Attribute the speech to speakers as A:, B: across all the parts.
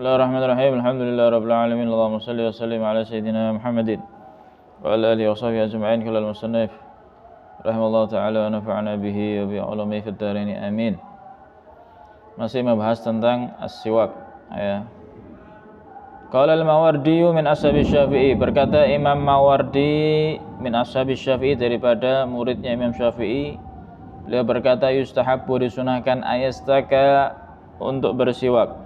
A: Bismillahirrahmanirrahim. Alhamdulillahirabbil alamin. Allahumma shalli wa sallim ala sayyidina Muhammadin wa ala alihi wa sahbihi ajma'in. Qala al-musannif rahimallahu taala wa nafa'ana bihi wa bi ulumi fid dharain. Amin. Masih membahas tentang as-siwak ya. Qala al-Mawardi min ashabi Syafi'i, berkata Imam Mawardi min ashabi Syafi'i, daripada muridnya Imam Syafi'i, beliau berkata yustahabbu, disunahkan, ayastaka, untuk bersiwak,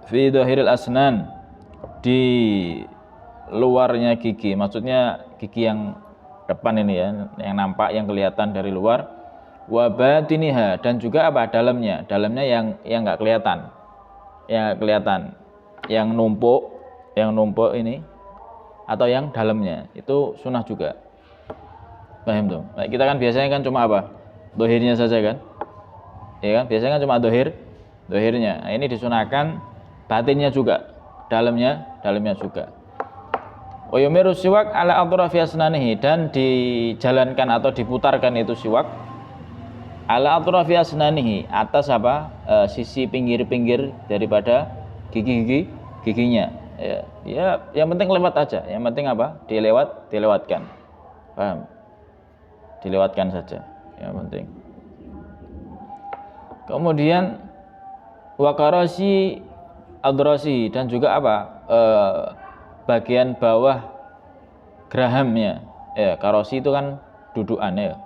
A: fi dhahiril asnan, di luarnya gigi, maksudnya gigi yang depan ini ya, yang nampak, yang kelihatan dari luar, wa batiniha, dan juga apa, dalamnya yang enggak kelihatan, yang numpuk ini, atau yang dalamnya, itu sunnah juga. Paham tuh? Nah, kita kan biasanya kan cuma apa, dohirnya saja kan, ya kan, biasanya kan cuma dohirnya. Nah, ini disunahkan batinnya juga, dalamnya juga. Wa yumiru siwak ala atrafi asnanihi, dan dijalankan atau diputarkan itu siwak ala atrafi asnanihi, atas apa, sisi pinggir-pinggir daripada giginya. Ya, yang penting lewat aja, yang penting apa, dilewatkan. Paham? Dilewatkan saja, yang penting. Kemudian wakarasi adrasi, dan juga apa, bagian bawah gerahamnya ya. Karosi itu kan dudukan ya,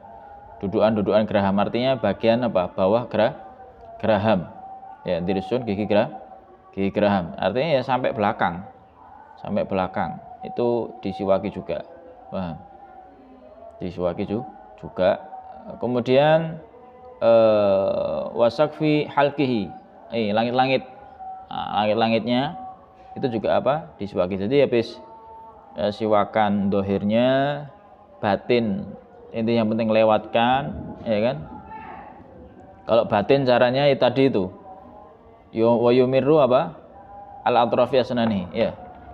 A: dudukan geraham, artinya bagian apa, bawah geraham ya, dirisun gigi geraham, artinya ya sampai belakang itu disiwaki juga. Paham? Disiwaki juga. Kemudian wasakfi halkihi, langit-langitnya itu juga apa, disiwaki. Jadi habis siwakan dohirnya, batin intinya yang penting lewatkan, ya kan. Kalau batin caranya ya tadi itu wa yumiru apa, al atrafi asnani ya,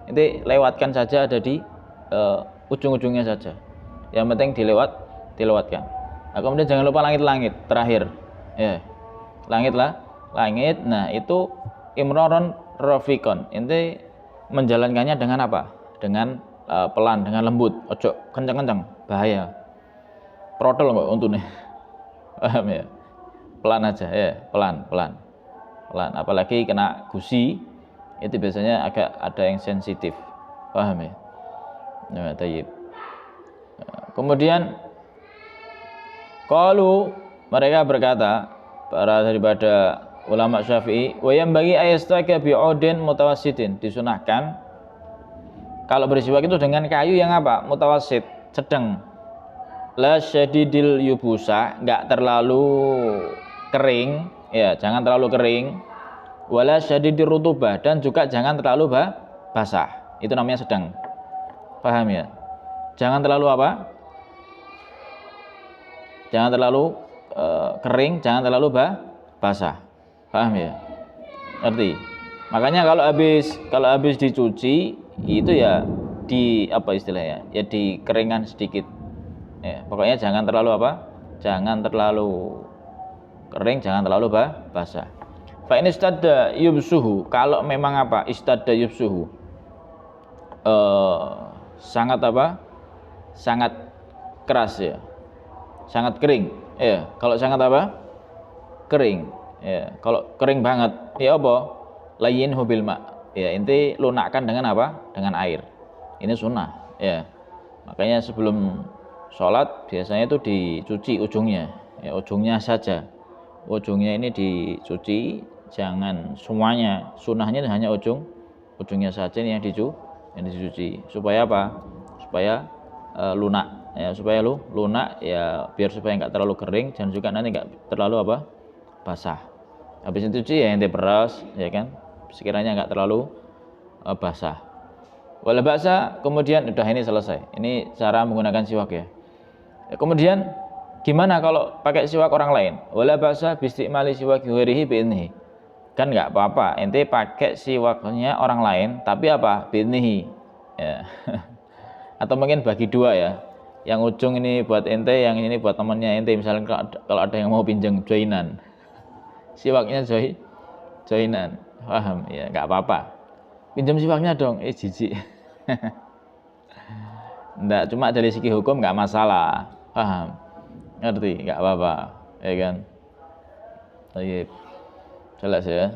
A: inti lewatkan saja, ada di ujung-ujungnya saja, yang penting dilewatkan. Nah, kemudian jangan lupa langit terakhir ya, langit. Nah, itu imroron rafiqon, inti menjalankannya dengan apa, dengan pelan, dengan lembut, ojo kencang-kencang, bahaya protol kok untune. Paham ya, pelan aja ya, pelan, apalagi kena gusi itu biasanya agak ada yang sensitif. Paham ya. Nah, tayyib. Kemudian qalu, mereka berkata, para daripada ulama Syafi'i, wa yang bagi ayastaka bi'udin mutawassitin, disunahkan kalau bersiwak itu dengan kayu yang apa, mutawassit, sedang, la syadidil yubusa, enggak terlalu kering ya, jangan terlalu kering, wala syadidir rutubah, dan juga jangan terlalu basah, itu namanya sedang. Paham ya? Jangan terlalu apa, jangan terlalu kering, jangan terlalu basah. Paham ya? Ngerti? Makanya kalau habis dicuci itu ya di apa istilahnya? Ya dikeringkan sedikit. Ya, pokoknya jangan terlalu apa? Jangan terlalu kering, jangan terlalu basah. Fa in istadda yubsuhu, kalau memang apa? Istadda yubsuhu. Sangat apa? Sangat keras ya. Sangat kering. Ya, kalau sangat apa? Kering. Ya, kalau kering banget ya apa, layinhu bil ma, ya inti lunakkan dengan apa, dengan air. Ini sunnah ya. Makanya sebelum sholat biasanya itu dicuci ujungnya ya, ujungnya saja, ujungnya ini dicuci, jangan semuanya. Sunnahnya hanya ujungnya saja yang dicuci, supaya apa, supaya lunak ya, supaya lunak ya, biar supaya enggak terlalu kering dan juga nanti enggak terlalu apa, basah. Habis itu cuci ya ente peras ya kan, sekiranya enggak terlalu basah. Wala ba'sa, kemudian udah, ini selesai. Ini cara menggunakan siwak ya. Kemudian gimana kalau pakai siwak orang lain? Wala ba'sa bistimali siwak ghairihi bi'idnihi. Kan enggak apa-apa ente pakai siwaknya orang lain, tapi apa, bi'idnihi ya. Atau mungkin bagi dua ya, yang ujung ini buat ente, yang ini buat temannya ente. Misalnya kalau ada yang mau pinjam joinan, siwaknya joinan Paham? Ya, nggak apa-apa. Pinjam siwaknya dong. Jijik. Nggak, cuma dari segi hukum nggak masalah. Paham? Ngerti? Nggak apa-apa. Ya kan? Baik. Jelas ya.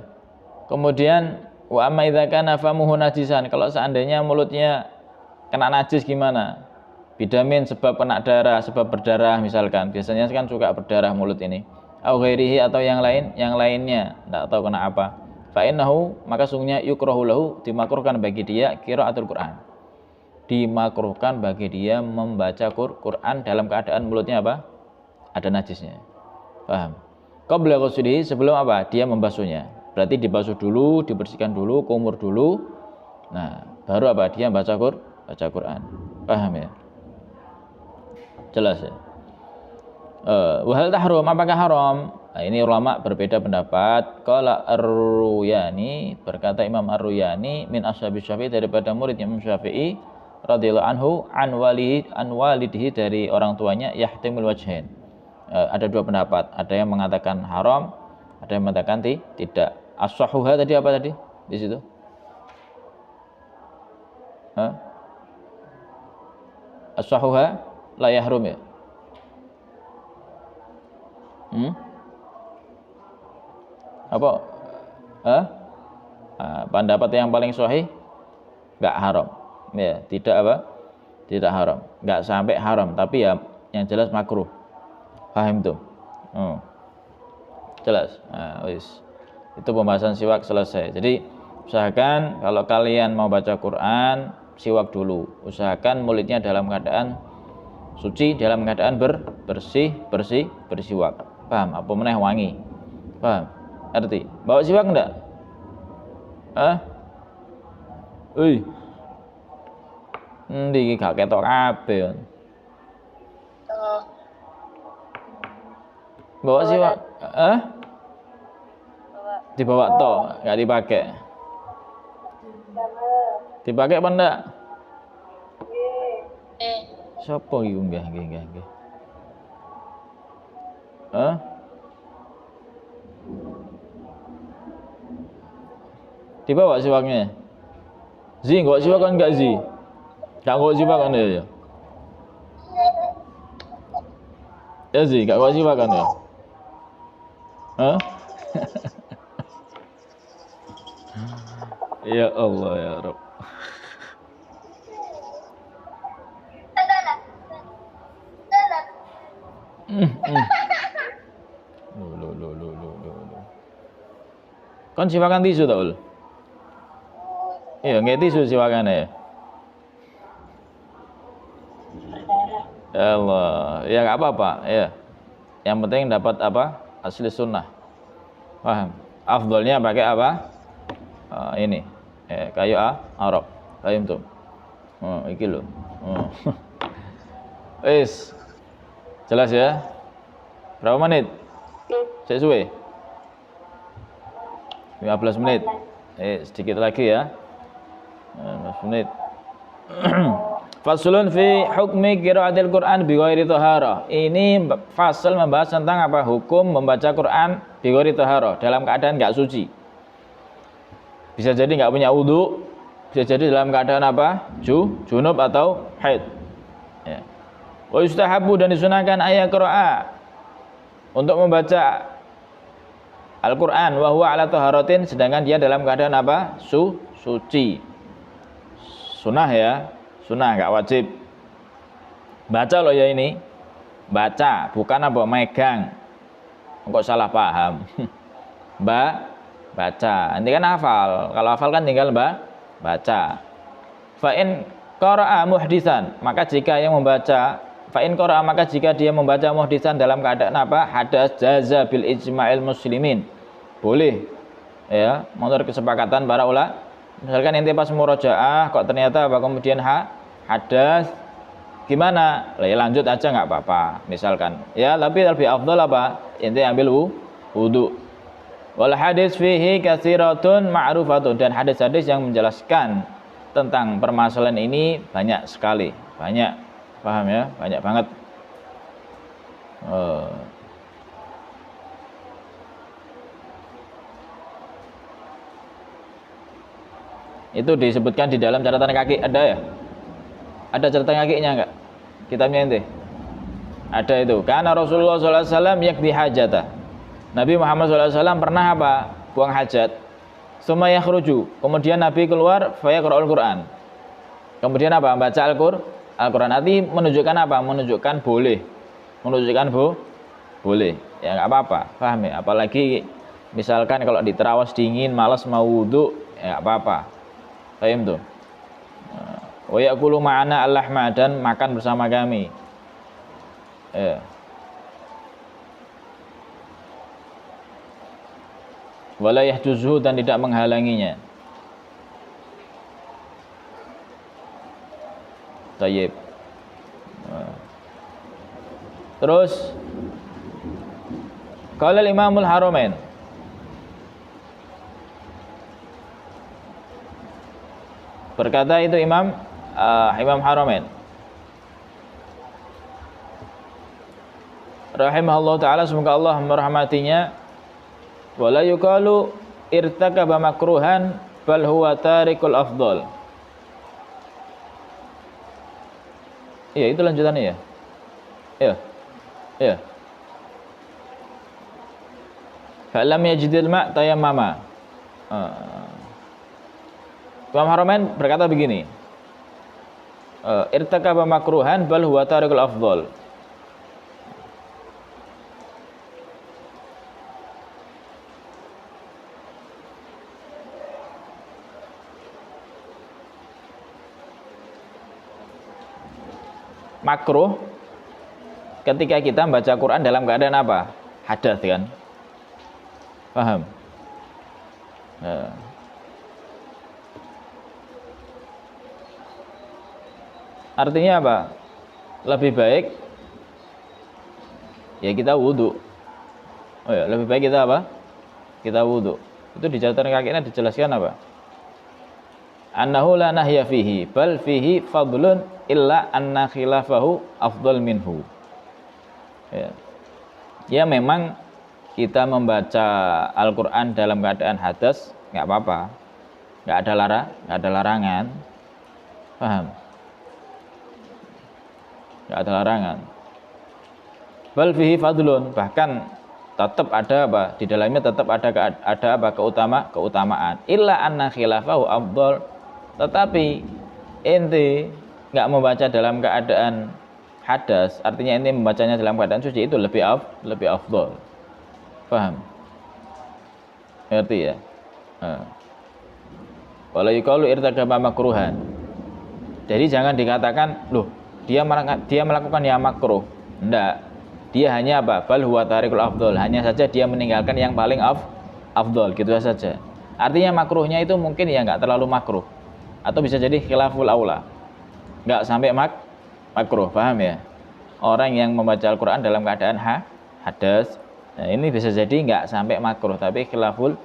A: Kemudian wa amma idza kana famuhu najisan, kalau seandainya mulutnya kena najis gimana? Bidamin, sebab kena darah, sebab berdarah misalkan. Biasanya kan suka berdarah mulut ini. Au ghairihi, atau yang lainnya, enggak tahu kena apa. Fa innahu, maka sungguhnya yukrahu lahu, dimakruhkan bagi dia qiraatul Quran. Dimakruhkan bagi dia membaca Quran dalam keadaan mulutnya apa? Ada najisnya. Paham? Qabla ghuslihi, sebelum apa? Dia membasuhnya. Berarti dibasuh dulu, dibersihkan dulu, kumur dulu. Nah, baru apa? Dia baca Quran. Paham ya? Jelas ya? Wahal tahrum, apakah haram? Nah, ini ulama berbeda pendapat. Qala Ar-Ruyani, berkata Imam Ar-Ruyani min ashabi Syafi'i, daripada murid Imam Syafi'i radhiyallahu anhu, an walidihi, dari orang tuanya, yahtimul wajhain. Ada dua pendapat, ada yang mengatakan haram, ada yang mengatakan tidak. As-sahuha tadi apa tadi di situ? As-sahuha la yahrum ya? Apa? Pendapat yang paling sahih enggak haram. Ya, tidak apa? Tidak haram. Enggak sampai haram, tapi ya yang jelas makruh. Paham tuh? Jelas. Nah, itu pembahasan siwak selesai. Jadi usahakan kalau kalian mau baca Quran, siwak dulu. Usahakan mulutnya dalam keadaan suci, dalam keadaan bersiwak. Paham? Apa meneh wangi. Paham? Arti? Bawa siwak enggak? Endi gak ketok kabeh. Bawa siwak? Dibawa toh, enggak dipakai. Dipakai apa enggak? Sopo iki nggih. Dibawa siwaknya. Enggak siwak kan enggak Zi? Enggak kok siwak kan ya? Ya Zi, enggak kok siwak kan ya? Ya Allah ya Rabb. Kon siwakan tisu tak ul? Iya, nggak tisu siwakannya. Ya Allah, ya nggak apa-apa, ya. Yang penting dapat apa? Asli sunnah. Paham? Afdolnya pakai apa? Ini, kayu Arab. Paham tuh? Iki loh. Jelas ya? Berapa menit? Sesuai? 15 menit. Sedikit lagi ya. 15 menit. Faslun fi hukmi qiraatil Qur'an bi ghairi thaharah. Ini fasal membahas tentang apa? Hukum membaca Quran bi ghairi thaharah, dalam keadaan enggak suci. Bisa jadi enggak punya wudu, bisa jadi dalam keadaan apa? Junub atau haid. Ya. Wa yustahabu, dan disunahkan ayat qira'a untuk membaca Al-Qur'an wa huwa ala taharatin, sedangkan dia dalam keadaan apa? Suci. Sunnah ya. Sunnah, enggak wajib. Baca loh ya ini. Baca, bukan apa megang. Kok salah paham. Baca. Nanti kan hafal. Kalau hafal kan tinggal baca. Fa in qara'a muhdisan, maka jika yang membaca, fa in qara'a, maka jika dia membaca muhdisan dalam keadaan apa? Hadas, jaza bil ijma'il muslimin. Boleh. Ya, menurut kesepakatan para ulama. Misalkan ente pas murojaah kok ternyata apa kemudian hadas, gimana? Ya lanjut aja nggak apa-apa. Misalkan, ya tapi lebih afdal apa? Ente ambil wudu. Wal hadis fihi katsiratun ma'rufatun, dan hadis-hadis yang menjelaskan tentang permasalahan ini banyak sekali, banyak. Paham ya? Banyak banget. Oh. 15 Itu disebutkan di dalam catatan kaki, ada ya? Ada catatan kakinya enggak? Kitabnya ente? Ada itu. Karena Rasulullah SAW yakdi hajatah. Nabi Muhammad SAW pernah apa? Buang hajat. Summa yakhruju. Kemudian Nabi keluar, fayaqra'ul Qur'an. Kemudian apa? Baca Al-Quran. Nanti menunjukkan apa? Menunjukkan boleh. Menunjukkan boleh. Ya nggak apa-apa. Paham ya? Apalagi misalkan kalau di terawas dingin, malas mau wudhu, ya nggak apa-apa. Paham tuh? Wa ya'kulu ma'ana al-lahma, dan makan bersama kami. Ya. Wala yahjuzuhu, dan tidak menghalanginya. Tayyib. Terus qala Imamul Haramain, berkata itu Imam Haramain rahimahullah taala, semoga Allah merahmatinya, wala yuqalu irtakaba makruhan bal huwa tarikul afdal. Iya, itu lanjutannya ya. Iya. Iya. Falam yajidil ma' tayammama. Imam Haramain berkata begini, irtakaba makruhan bal huwa tarikul afdal. Makruh ketika kita membaca Quran dalam keadaan apa? Hadas kan? Paham? Artinya apa? Lebih baik ya kita wudhu. Oh ya, lebih baik kita apa? Kita wudhu. Itu di catatan kakinya dijelaskan apa? Annahu la nahya fihi bal fihi fadlun illa anna khilafahu afdal minhu. Ya memang kita membaca Al-Quran dalam keadaan hadas nggak apa-apa, nggak ada larangan. Paham? Nggak ada larangan. Bal fihi fadlun, bahkan tetap ada apa? Di dalamnya tetap ada apa? Keutamaan. Illa anna khilafahu afdal, tetapi ente nggak membaca dalam keadaan hadas, artinya ente membacanya dalam keadaan suci, itu lebih afdal. Paham? Ngerti ya? Wala yuqalu irtakaba makruhan. Jadi jangan dikatakan, loh, dia melakukan yang makruh. Enggak. Dia hanya apa? Bal huwa tarikul afdal. Hanya saja dia meninggalkan yang paling afdal, gitu saja. Artinya makruhnya itu mungkin ya enggak terlalu makruh. Atau bisa jadi khilaful aula. Enggak sampai makruh, paham ya? Orang yang membaca Al-Quran dalam keadaan hadas, nah ini bisa jadi enggak sampai makruh, tapi khilaful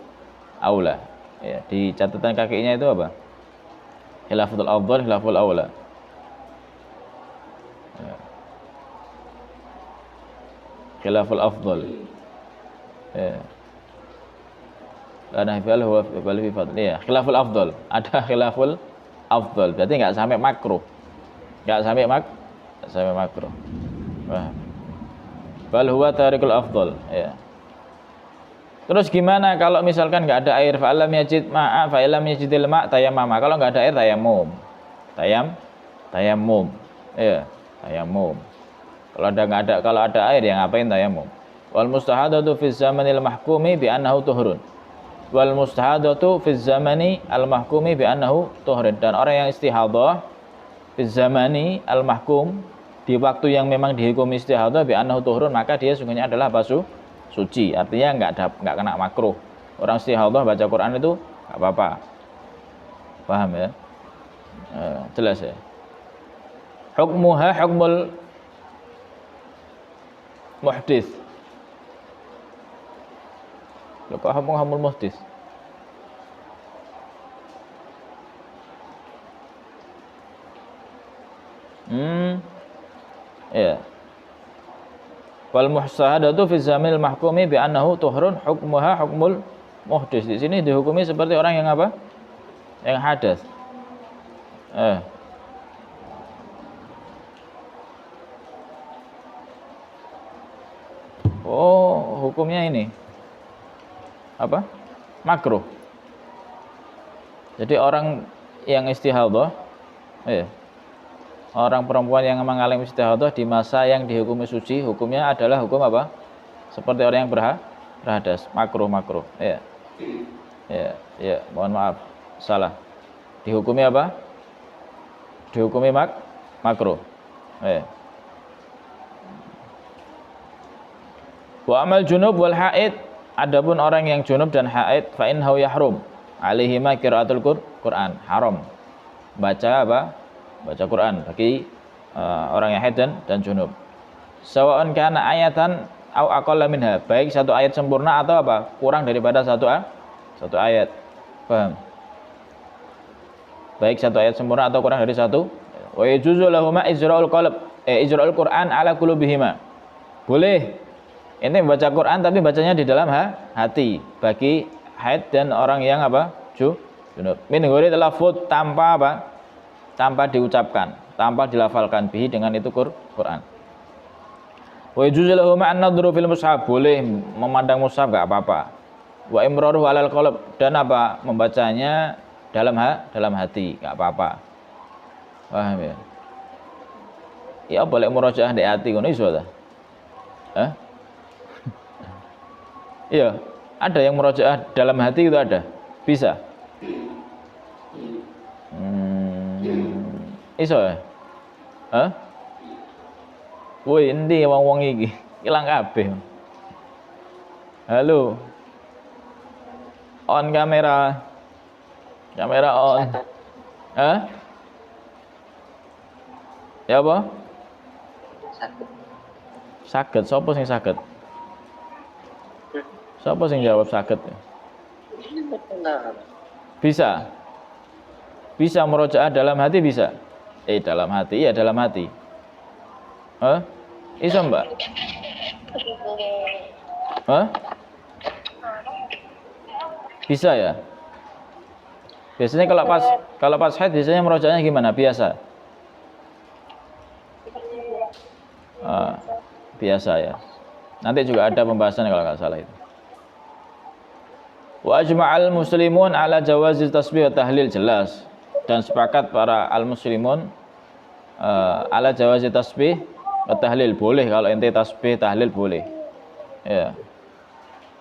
A: aula. Ya, di catatan kakinya itu apa? Khilaful afdal, khilaful aula. Ya. Khilaful afdal. Ya. Karena fil huwa bal fi fadl. Ya, khilaful afdal. Ada khilaful afdal. Berarti enggak sampai makruh. Enggak sampai makruh. Wah. Bal huwa tarikul afdal. Ya. Terus gimana kalau misalkan enggak ada air? Fa lam yajid ma'a fa lam yajidil ma' tayammama. Kalau enggak ada air tayammum. Tayammum. Ya, tayammum. Kalau ada air ya ngapain tayammum? Wal mustahadatu fi zamanil mahkumi bi annahu tuhurun. Wal mustahadatu fi zamani al mahkumi bi annahu tuhurun. Dan orang yang istihadah fi zamani al mahkum, di waktu yang memang dihukum istihadah bi annahu tuhurun, maka dia sungguhnya adalah basuh suci. Artinya enggak kena makruh. Orang istihadah baca Quran itu enggak apa-apa. Paham ya? Jelas ya? Hukmuha hukmul muhdits. Lho kok hukmul muhdits? Ya. Wal muhsahadatu fi zamil mahkumi bi annahu tuhurun hukmuha hukmul muhdits. Di sini dihukumi seperti orang yang apa? Yang hadas. Oh, hukumnya ini apa? Makruh. Jadi orang yang istihadhah, orang perempuan yang mengalami istihadhah di masa yang dihukumi suci, hukumnya adalah hukum apa? Seperti orang yang berhadas, makruh. Mohon maaf, salah. Dihukumi apa? Dihukumi makruh. Wa amal junub wal haid, adapun orang yang junub dan haid, fa innahu yahrum alaihima qiraatul Quran, haram baca apa? Baca Quran bagi orang yang haid dan junub. Sawa'un kana ayatan au aqalla minha, baik satu ayat sempurna atau apa? Kurang daripada satu ayat. Paham? Baik satu ayat sempurna atau kurang dari satu. Wa yajuzu lahum ijra'ul ijra'ul Quran ala qulubihima. Boleh ini membaca Quran tapi bacanya di dalam hati bagi haid dan orang yang apa? Junub. Min ghairi talaffuz, tanpa apa? Tanpa diucapkan, tanpa dilafalkan bihi dengan itu Quran. Wa yajuzu lahum an nadhuru fil mushaf, boleh memandang mushaf enggak apa-apa. Wa imraruhu alal qalb, dan apa? Membacanya dalam hati, enggak apa-apa. Paham ya? Ya boleh murajaah di hati ngono iso ta? Iya, ada yang murojaah dalam hati itu ada, bisa. Iso ya? Woi, endi wong-wong iki? Ilang kabeh. Halo. On kamera. Kamera on. Ya apa? Saged, sapa sing saged? Siapa sing jawab saged? Bisa. Bisa murojaah dalam hati bisa. Dalam hati, ya dalam hati. Iso Mbak? Bisa ya? Biasanya kalau pas haid biasanya murojaahnya gimana? Biasa. Biasa ya. Nanti juga ada pembahasan kalau nggak salah itu. Wa ajma'al muslimun ala jawazi tasbih wa tahlil, jelas, dan sepakat para al muslimun ala jawazi tasbih wa tahlil, boleh kalau ente tasbih tahlil boleh ya.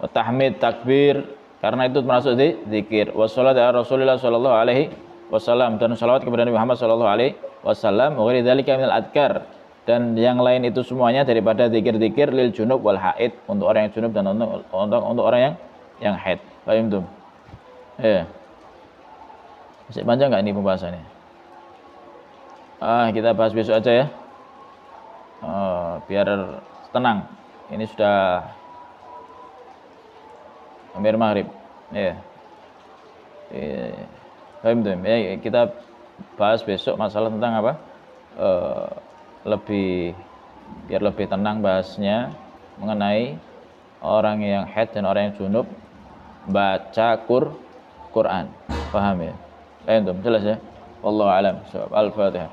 A: Wa tahmid, takbir, karena itu termasuk zikir. Wa sholatu ala Rasulillah sallallahu alaihi wasallam, dan salawat kepada Nabi Muhammad sallallahu alaihi wasallam. Wa ghairi dzalika minal adkar, dan yang lain itu semuanya daripada zikir-zikir lil junub wal haid, untuk orang yang junub dan untuk orang yang haid. Paham tuh? Masih panjang nggak ini pembahasannya? Kita bahas besok aja ya. Biar tenang. Ini sudah hampir maghrib. Paham tuh? Kita bahas besok masalah tentang apa? Biar lebih tenang bahasnya mengenai orang yang haid dan orang yang junub baca Quran. Paham ya? Jelas ya? Wallahu a'lam. Al-Fatihah.